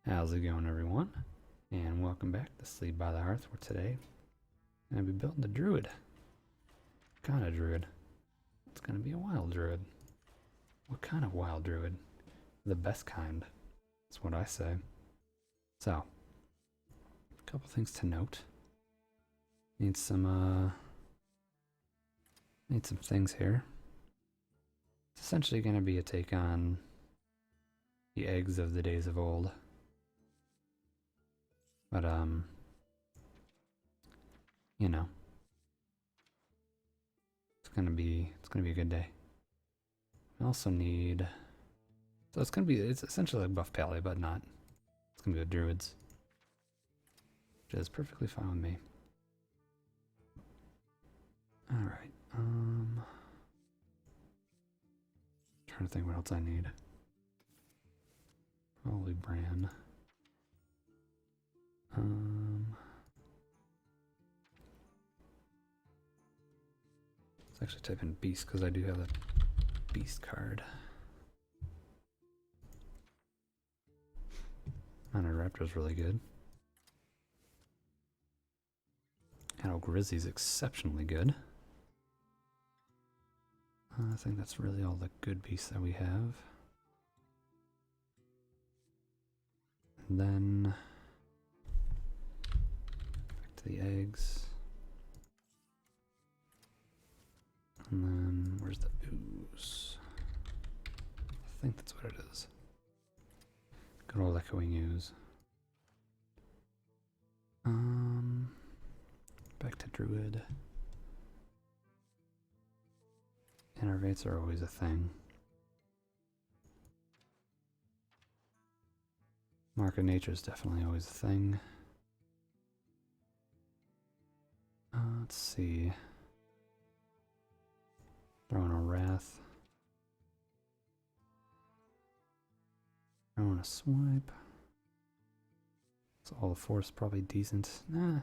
How's it going, everyone? And welcome back to Sleep by the Hearth, where today I'm going to be building a druid. What kind of druid? It's going to be a wild druid. What kind of wild druid? The best kind. That's what I say. So, a couple things to note. Need some things here. It's essentially going to be a take on the eggs of the days of old. But, you know, it's gonna be a good day. I also need, so it's essentially like buff pally, but not. It's gonna be with druids, which is perfectly fine with me. All right, trying to think what else I need. Probably Bran. Let's actually type in beast because I do have a beast card. Honor Raptor's really good. And Grizzly's exceptionally good. I think that's really all the good beasts that we have. And then back to the eggs. And then where's the ooze? I think that's what it is. Good old echoing ooze. Back to druid. Innervates are always a thing. Mark of nature is definitely always a thing. Let's see. Throwing a wrath. Throwing a swipe. So all the force probably decent. Nah.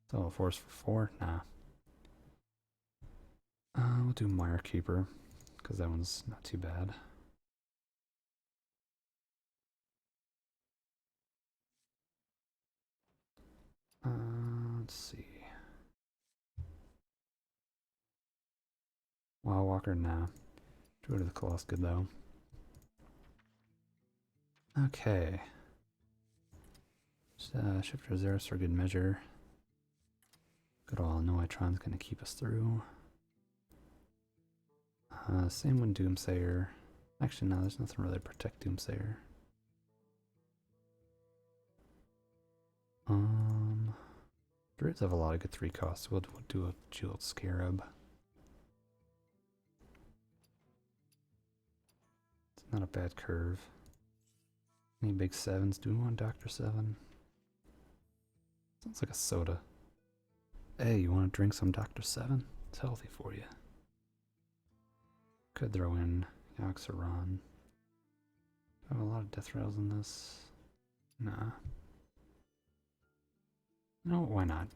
It's all the force for 4? Nah. We'll do Mire Keeper, because that one's not too bad. Let's see. Wild Walker, nah. Druid of the Claw's good though. Okay. Shifter Zeros for good measure. Good old Noitron's gonna keep us through. Same with Doomsayer. Actually, no, there's nothing really to protect Doomsayer. Druids have a lot of good 3 costs. We'll do a Jeweled Scarab. It's not a bad curve. Any big 7s? Do we want Dr. 7? Sounds like a soda. Hey, you want to drink some Dr. 7? It's healthy for you. Could throw in Yoxeron. I have a lot of death rails in this. Nah. No, why not?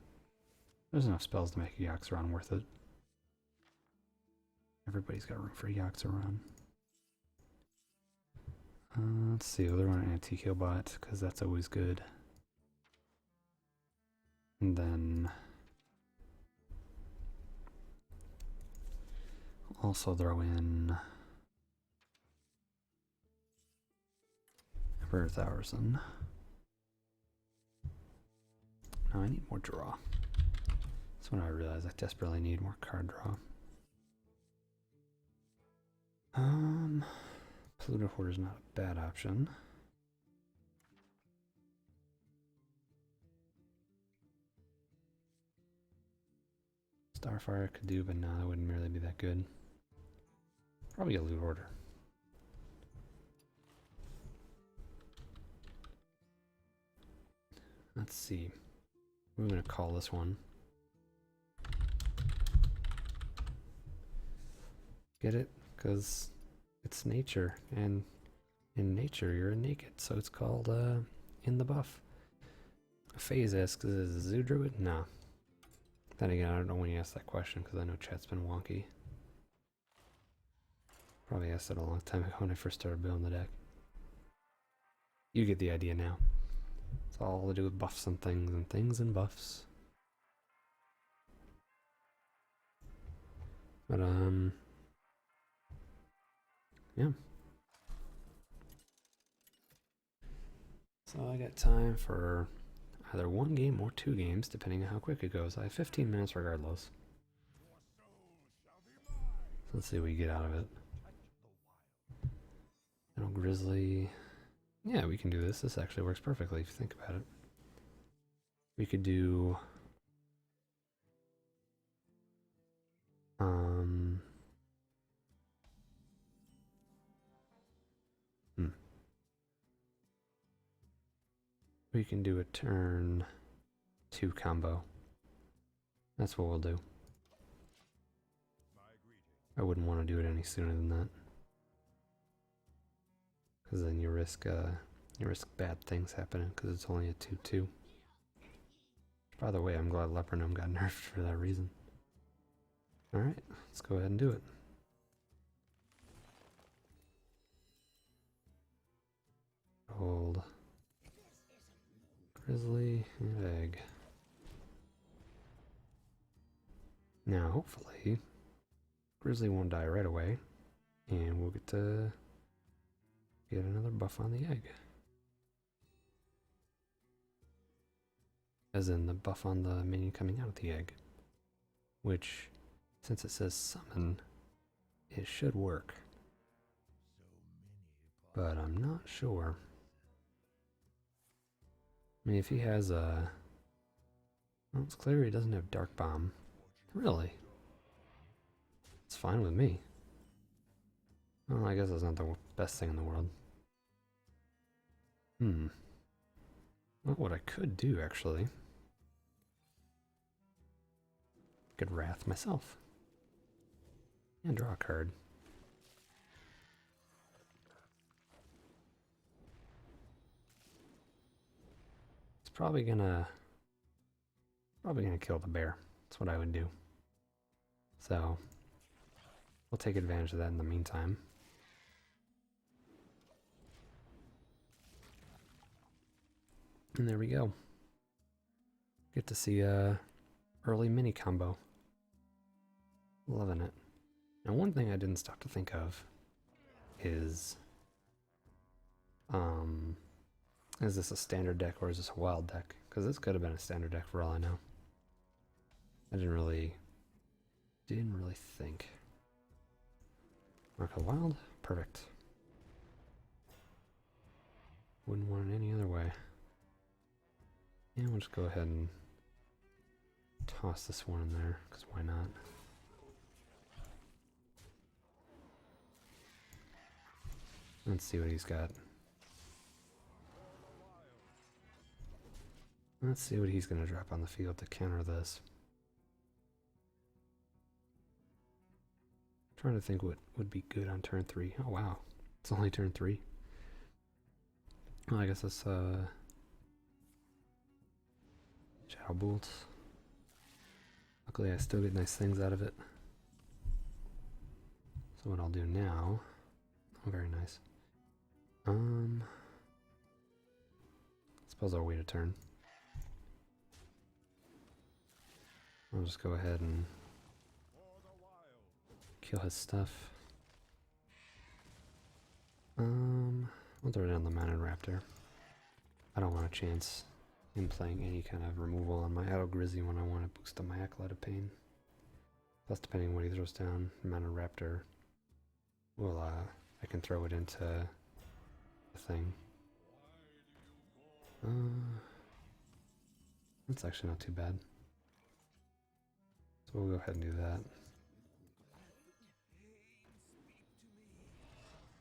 There's enough spells to make a Yoxeron worth it. Everybody's got room for a Yoxeron. Let's see, we'll run an anti-heal bot, because that's always good. And then also throw in Emperor Thowerson. No, I need more draw. That's when I realized I desperately need more card draw. Polluted Horde is not a bad option. Starfire I could do, but no, that wouldn't really be that good. Probably a loot order. Let's see. We're gonna call this one. Get it? Because it's nature, and in nature you're naked, so it's called in the buff. Phase asks, is it a Zoo Druid? Nah. Then again, I don't know when you asked that question because I know chat's been wonky. Probably asked it a long time ago when I first started building the deck. You get the idea now. It's all to do with buffs and things and buffs. But, yeah. So I got time for either one game or 2 games, depending on how quick it goes. I have 15 minutes regardless. So let's see what we get out of it. Little Grizzly. Yeah, we can do this. This actually works perfectly if you think about it. We could do... We can do a turn 2 combo. That's what we'll do. I wouldn't want to do it any sooner than that, because then you risk bad things happening, because it's only a 2/2. By the way, I'm glad Leper Gnome got nerfed for that reason. Alright, let's go ahead and do it. Hold Grizzly and Egg. Now, hopefully, Grizzly won't die right away, and we'll get to get another buff on the egg. As in the buff on the minion coming out of the egg. Which, since it says summon, it should work. But I'm not sure. I mean, if he has a... Well, it's clear he doesn't have Dark Bomb. Really? It's fine with me. Well, I guess that's not the best thing in the world. Well, what I could do, actually... I could Wrath myself. And draw a card. It's probably gonna kill the bear. That's what I would do. So we'll take advantage of that in the meantime. And there we go. Get to see a early mini combo. Loving it. Now, one thing I didn't stop to think of is this a standard deck or is this a wild deck? Because this could have been a standard deck for all I know. I didn't really think. Mark a wild? Perfect. Wouldn't want it any other way. Yeah, we'll just go ahead and toss this one in there, because why not? Let's see what he's got. Let's see what he's going to drop on the field to counter this. I'm trying to think what would be good on turn 3. Oh wow, it's only turn 3. Well, I guess that's Shadow Bolt. Luckily I still get nice things out of it. So what I'll do now... Oh, very nice. Suppose I'll wait a turn. I'll just go ahead and kill his stuff. We'll throw down the Mounted Raptor. I don't want to chance him playing any kind of removal on my Adult Grizzly when I want to boost up my Acolyte of Pain. Plus, depending on what he throws down, Mounted Raptor will, I can throw it into the thing. That's actually not too bad. So we'll go ahead and do that.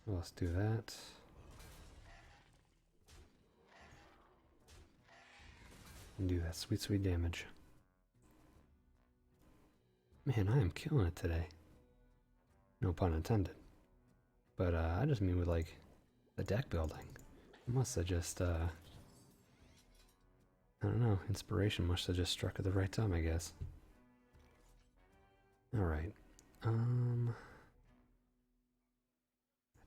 Well, let's do that. And do that sweet, sweet damage. Man, I am killing it today. No pun intended. But I just mean with like the deck building. I must have just I don't know, inspiration must have just struck at the right time, I guess. Alright. I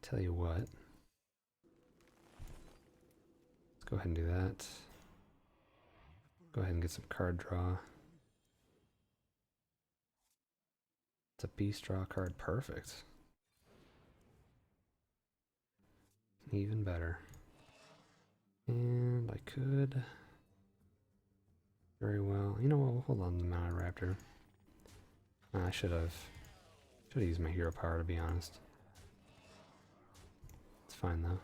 tell you what. Go ahead and do that. Go ahead and get some card draw. It's a beast draw card. Perfect. Even better. And I could very well. You know what? We'll hold on to the Mounted Raptor. I should have used my hero power, to be honest. It's fine though.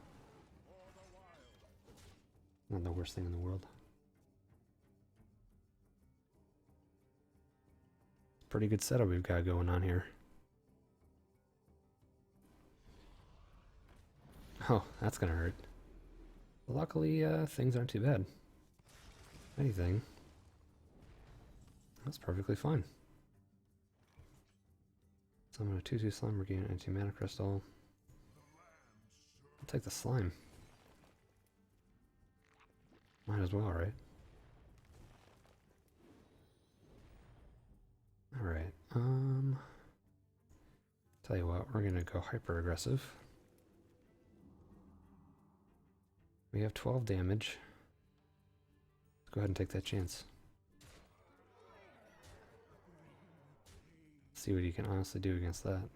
Not the worst thing in the world. Pretty good setup we've got going on here. Oh, that's gonna hurt. Luckily, things aren't too bad. If anything, that's perfectly fine. So I'm gonna 2/2 slime, regain anti-mana crystal. I'll take the slime. Might as well, right? Alright, tell you what, we're gonna go hyper aggressive. We have 12 damage. Let's go ahead and take that chance. See what he can honestly do against that.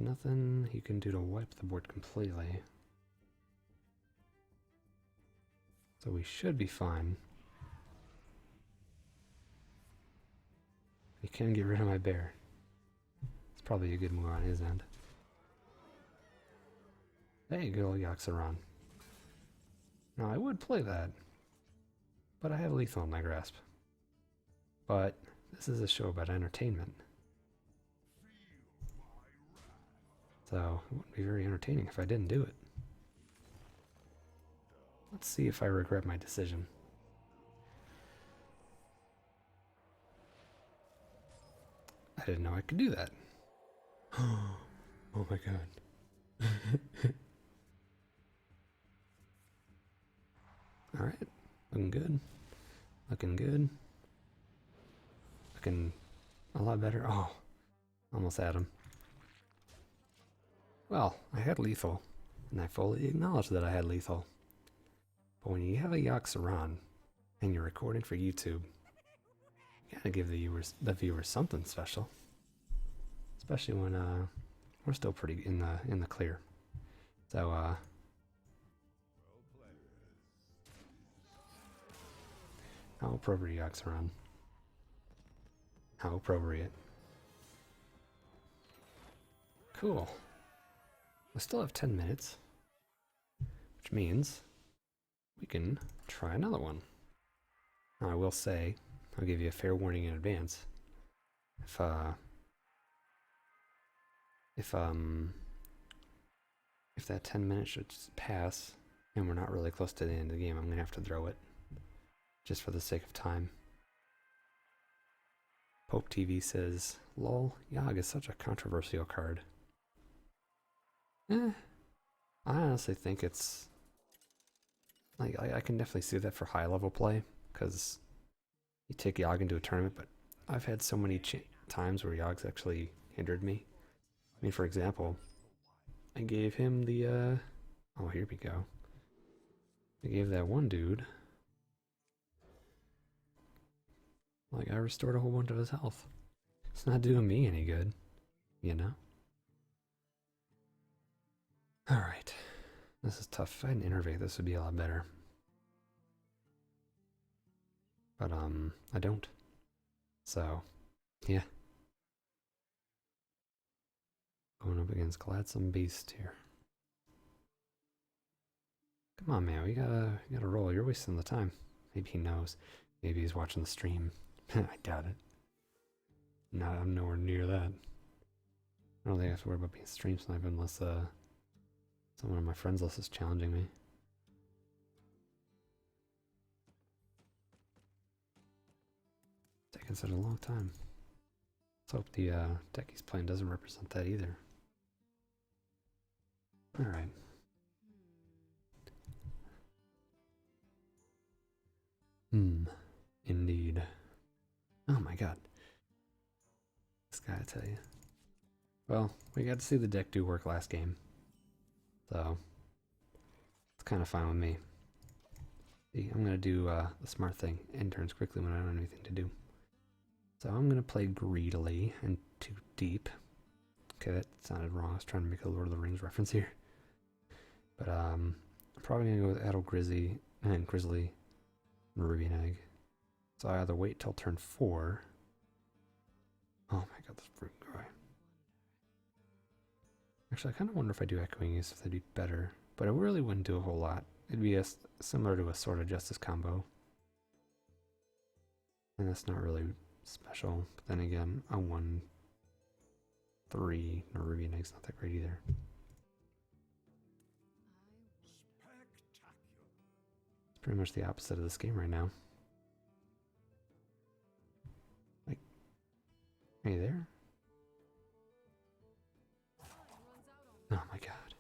Nothing he can do to wipe the board completely. So we should be fine. He can get rid of my bear. It's probably a good move on his end. Hey, good old Yaxaron. Now I would play that, but I have lethal in my grasp. But this is a show about entertainment. So it wouldn't be very entertaining if I didn't do it. Let's see if I regret my decision. I didn't know I could do that. Oh my god. Alright, looking good. Looking good. Looking a lot better. Oh, almost had him. Well, I had lethal, and I fully acknowledge that I had lethal. But when you have a Yaxaron, and you're recording for YouTube, you gotta give the viewers something special. Especially when we're still pretty in the clear. So how appropriate, Yaxaron. How appropriate. Cool. We still have 10 minutes, which means we can try another one. Now I will say, I'll give you a fair warning in advance. If that 10 minutes should pass and we're not really close to the end of the game, I'm gonna have to throw it, just for the sake of time. Pope TV says, "Lol, Yogg is such a controversial card." I honestly think it's like I can definitely see that for high level play, because you take Yogg into a tournament, but I've had so many times where Yogg's actually hindered me. I mean, for example, I gave him the oh, here we go. I gave that one dude, like, I restored a whole bunch of his health. It's not doing me any good, you know? Alright. This is tough. If I had an innervate, this would be a lot better. But, I don't. So, yeah. Going up against Gladsome Beast here. Come on, man. We gotta roll. You're wasting the time. Maybe he knows. Maybe he's watching the stream. I doubt it. No, I'm nowhere near that. I don't think I have to worry about being stream sniped unless someone on my friends list is challenging me. Taking such a long time. Let's hope the deck he's playing doesn't represent that either. Alright. Indeed. Oh my god. This guy, I tell you. Well, we got to see the deck do work last game. So it's kind of fine with me. See, I'm going to do the smart thing, end turns quickly when I don't have anything to do. So I'm going to play greedily and too deep. Okay, that sounded wrong. I was trying to make a Lord of the Rings reference here. But I'm probably going to go with Adel Grizzly and Ruby Egg. So I either wait till turn 4. Oh my god, this fruit guy. Actually, I kind of wonder if I do Echoing Use if they'd be better. But it really wouldn't do a whole lot. It'd be similar to a Sword of Justice combo. And that's not really special. But then again, a 1-3 Ruby Egg's not that great either. It's pretty much the opposite of this game right now. Like, are you there? Oh my god.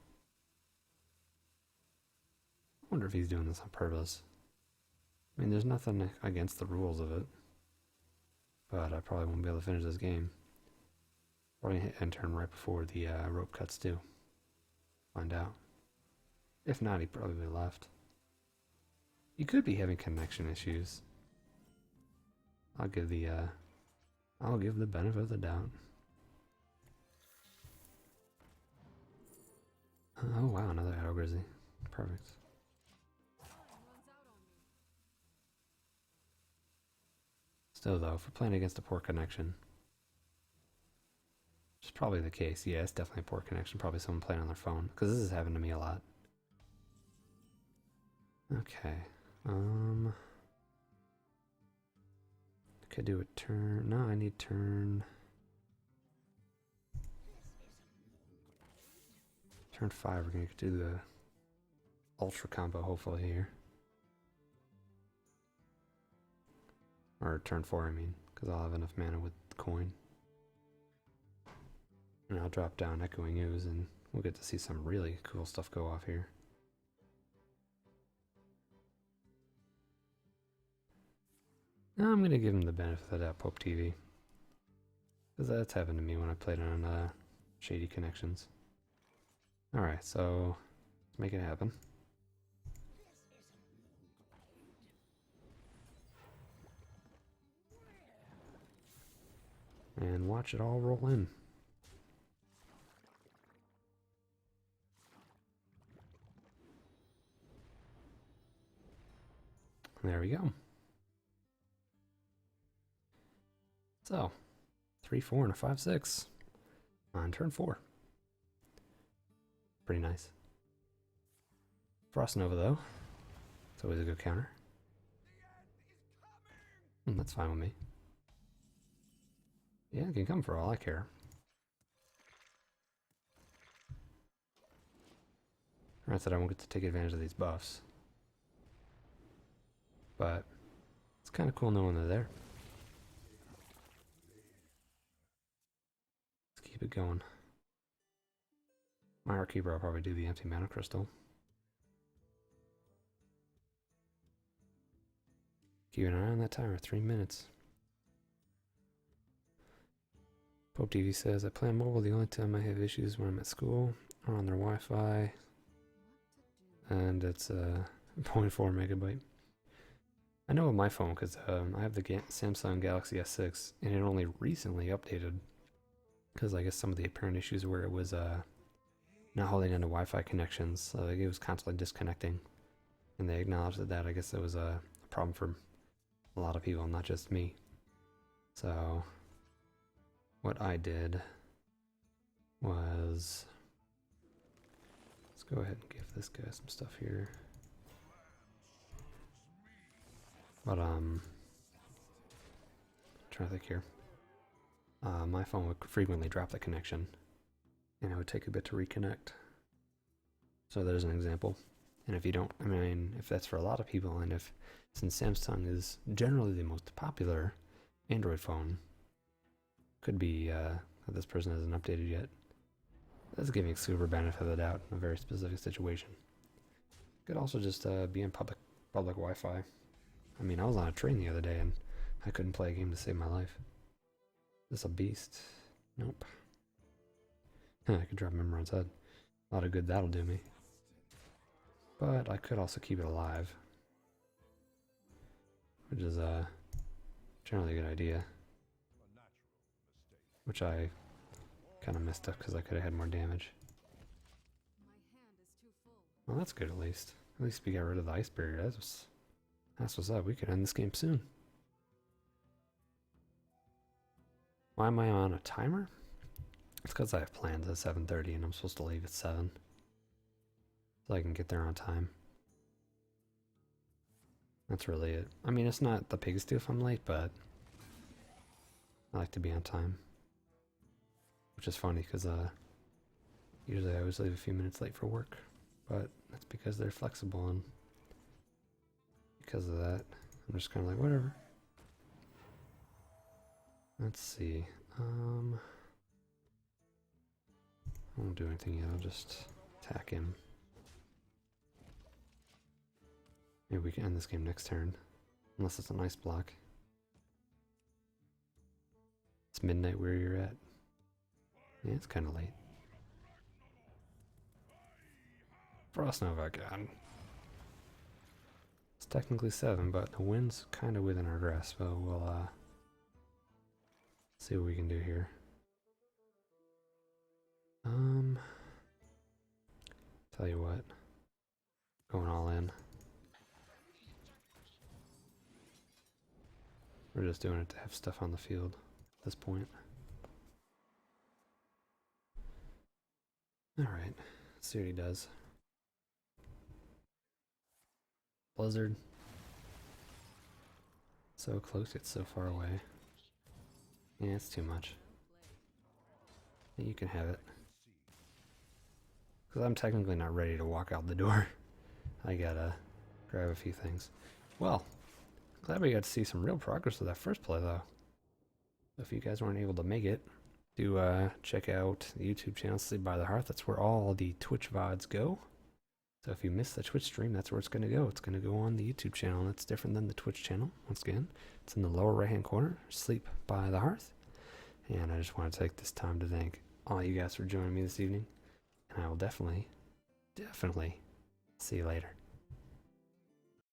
I wonder if he's doing this on purpose. I mean, there's nothing against the rules of it. But I probably won't be able to finish this game. Probably hit end turn right before the rope cuts too. Find out. If not, he probably left. He could be having connection issues. I'll give the benefit of the doubt. Oh wow, another Arrow Grizzly. Perfect. Still though, if we're playing against a poor connection, which is probably the case, yeah, it's definitely a poor connection, probably someone playing on their phone, because this has happened to me a lot. Okay, could do a turn, no, I need turn 5, we're going to do the Ultra combo hopefully here. Or turn 4, I mean, because I'll have enough mana with the coin. And I'll drop down Echoing Ooze and we'll get to see some really cool stuff go off here. Now I'm going to give him the benefit of that Pope TV. Because that's happened to me when I played on shady connections. Alright, so let's make it happen. And watch it all roll in. There we go. So, 3-4 and a 5-6 on turn 4. Pretty nice. Frost Nova though, it's always a good counter. That's fine with me. Yeah, it can come for all I care. Granted that I won't get to take advantage of these buffs. But it's kind of cool knowing they're there. Let's keep it going. My Arkeeper will probably do the empty mana crystal. Keep an eye on that timer, 3 minutes. Pope TV says, I play on mobile. The only time I have issues when I'm at school or on their Wi-Fi. And it's 0.4 megabyte. I know with my phone because I have the Samsung Galaxy S6 and it only recently updated. Because I guess some of the apparent issues where it was not holding onto Wi-Fi connections. So it was constantly disconnecting. And they acknowledged that I guess it was a problem for a lot of people, not just me. So what I did was, let's go ahead and give this guy some stuff here. But I'm trying to think here. My phone would frequently drop the connection and it would take a bit to reconnect. So there's an example. And if you don't, I mean, if that's for a lot of people, and if, since Samsung is generally the most popular Android phone, could be that this person hasn't updated yet. That's giving super benefit of the doubt in a very specific situation. Could also just be in public Wi-Fi. I mean, I was on a train the other day and I couldn't play a game to save my life. Is this a beast? Nope. I could drop him on his head. A lot of good that'll do me. But I could also keep it alive, which is generally a good idea. Which I kind of messed up because I could have had more damage. Well, that's good at least. At least we got rid of the ice barrier. That's what's up. We could end this game soon. Why am I on a timer? It's because I have plans at 7:30 and I'm supposed to leave at 7. So I can get there on time. That's really it. I mean, it's not the biggest deal if I'm late, but I like to be on time. Which is funny because usually I always leave a few minutes late for work. But that's because they're flexible, and because of that, I'm just kind of like, whatever. Let's see. I won't do anything yet. I'll just attack him. Maybe we can end this game next turn. Unless it's an ice block. It's midnight where you're at. Yeah, it's kind of late. Frost Nova again. It's technically 7, but the wind's kind of within our grasp, so we'll see what we can do here. Tell you what. Going all in. We're just doing it to have stuff on the field at this point. Alright, let's see what he does. Blizzard. So close, yet so far away. Yeah, it's too much. You can have it. Because I'm technically not ready to walk out the door. I gotta grab a few things. Well, glad we got to see some real progress with that first play, though. If you guys weren't able to make it, do check out the YouTube channel, Sleep by the Hearth. That's where all the Twitch VODs go. So if you missed the Twitch stream, that's where it's going to go. It's going to go on the YouTube channel. That's different than the Twitch channel. Once again, it's in the lower right-hand corner, Sleep by the Hearth. And I just want to take this time to thank all you guys for joining me this evening. And I will definitely see you later.